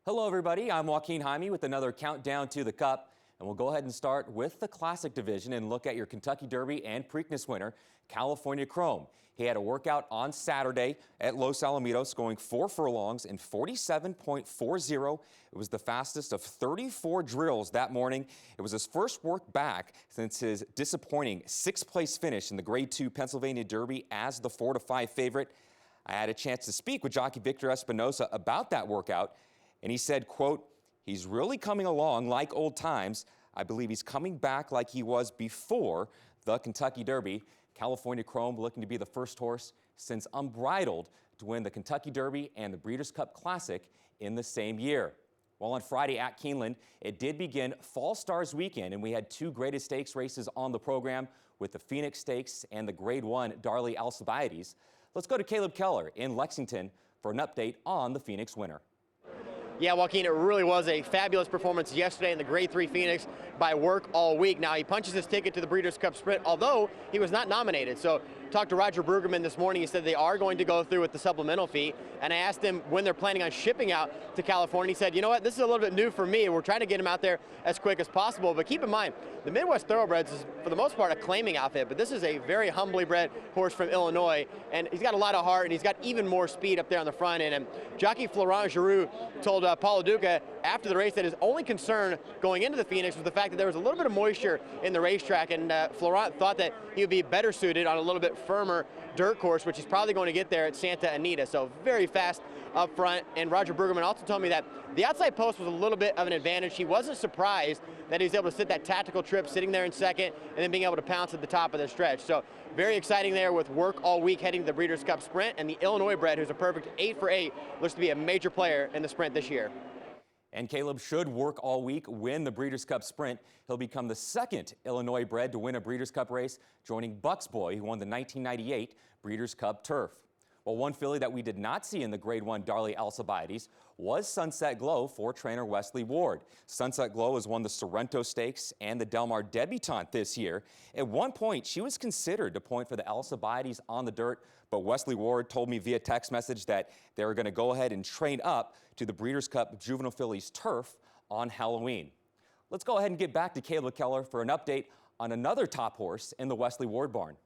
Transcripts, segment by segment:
Hello everybody, I'm Joaquin Jaime with another countdown to the Cup, and we'll go ahead and start with the Classic Division and look at your Kentucky Derby and Preakness winner, California Chrome. He had a workout on Saturday at Los Alamitos, going 4 furlongs in 47.40. It was the fastest of 34 drills that morning. It was his first work back since his disappointing 6th place finish in the Grade 2 Pennsylvania Derby as the 4-5 favorite. I had a chance to speak with jockey Victor Espinosa about that workout, and he said, quote, "He's really coming along like old times. I believe he's coming back like he was before the Kentucky Derby." California Chrome looking to be the first horse since Unbridled to win the Kentucky Derby and the Breeders' Cup Classic in the same year. Well, on Friday at Keeneland, it did begin Fall Stars weekend, and we had 2 graded stakes races on the program with the Phoenix Stakes and the Grade 1 Darley Alcibiades. Let's go to Caleb Keller in Lexington for an update on the Phoenix winner. Yeah, Joaquin, it really was a fabulous performance yesterday in the Grade 3 Phoenix by Work All Week. Now, he punches his ticket to the Breeders' Cup Sprint, although he was not nominated. So, talked to Roger Brueggemann this morning. He said they are going to go through with the supplemental fee. And I asked him when they're planning on shipping out to California. He said, you know what, this is a little bit new for me. We're trying to get him out there as quick as possible. But keep in mind, the Midwest Thoroughbreds is, for the most part, a claiming outfit. But this is a very humbly bred horse from Illinois. And he's got a lot of heart, and he's got even more speed up there on the front end. And jockey Florent Giroux told Paulo Duca after the race that his only concern going into the Phoenix was the fact that there was a little bit of moisture in the racetrack, and Florent thought that he would be better suited on a little bit firmer dirt course, which he's probably going to get there at Santa Anita. So very fast up front. And Roger Brueggemann also told me that the outside post was a little bit of an advantage. He wasn't surprised that he was able to sit that tactical trip, sitting there in second, and then being able to pounce at the top of the stretch. So very exciting there with Work All Week heading to the Breeders' Cup Sprint, and the Illinois bred, who's a perfect 8 for 8, looks to be a major player in the sprint this year. And Caleb should Work All Week win the Breeders' Cup Sprint. He'll become the 2nd Illinois bred to win a Breeders' Cup race, joining Bucks Boy, who won the 1998 Breeders' Cup Turf. Well, one filly that we did not see in the Grade 1 Darley Alcibiades was Sunset Glow for trainer Wesley Ward. Sunset Glow has won the Sorrento Stakes and the Del Mar Debutante this year. At one point, she was considered to point for the Alcibiades on the dirt, but Wesley Ward told me via text message that they were going to go ahead and train up to the Breeders' Cup Juvenile Fillies Turf on Halloween. Let's go ahead and get back to Caleb Keller for an update on another top horse in the Wesley Ward barn.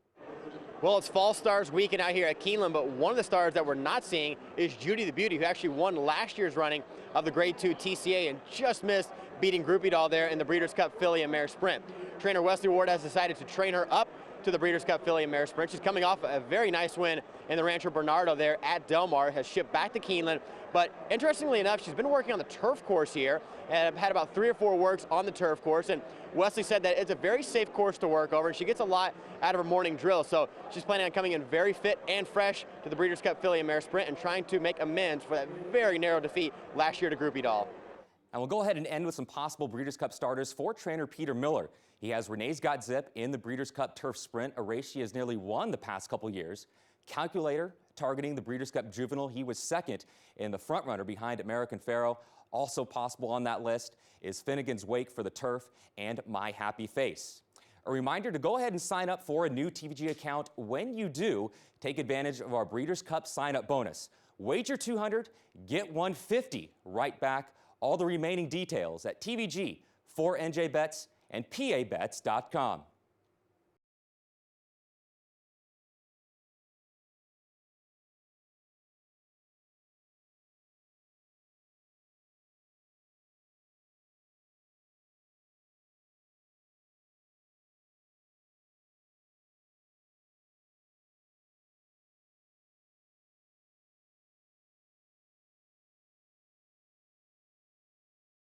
Well, it's Fall Stars weekend out here at Keeneland, but one of the stars that we're not seeing is Judy the Beauty, who actually won last year's running of the Grade 2 TCA and just missed beating Groupie Doll there in the Breeders' Cup Filly and Mare Sprint. Trainer Wesley Ward has decided to train her up to the Breeders' Cup Filly and Mare Sprint. She's coming off a very nice win in the Rancho Bernardo there at Del Mar, has shipped back to Keeneland. But interestingly enough, she's been working on the turf course here and had about 3 or 4 works on the turf course. And Wesley said that it's a very safe course to work over, and she gets a lot out of her morning drill. So she's planning on coming in very fit and fresh to the Breeders' Cup Filly and Mare Sprint and trying to make amends for that very narrow defeat last year to Groupie Doll. And we'll go ahead and end with some possible Breeders' Cup starters for trainer Peter Miller. He has Renee's Got Zip in the Breeders' Cup Turf Sprint, a race she has nearly won the past couple years. Calculator targeting the Breeders' Cup Juvenile. He was 2nd in the front runner behind American Pharoah. Also possible on that list is Finnegan's Wake for the Turf and My Happy Face. A reminder to go ahead and sign up for a new TVG account. When you do, take advantage of our Breeders' Cup sign-up bonus. Wager $200, get $150 right back. All the remaining details at TVG, 4NJ Bets, and PABets.com.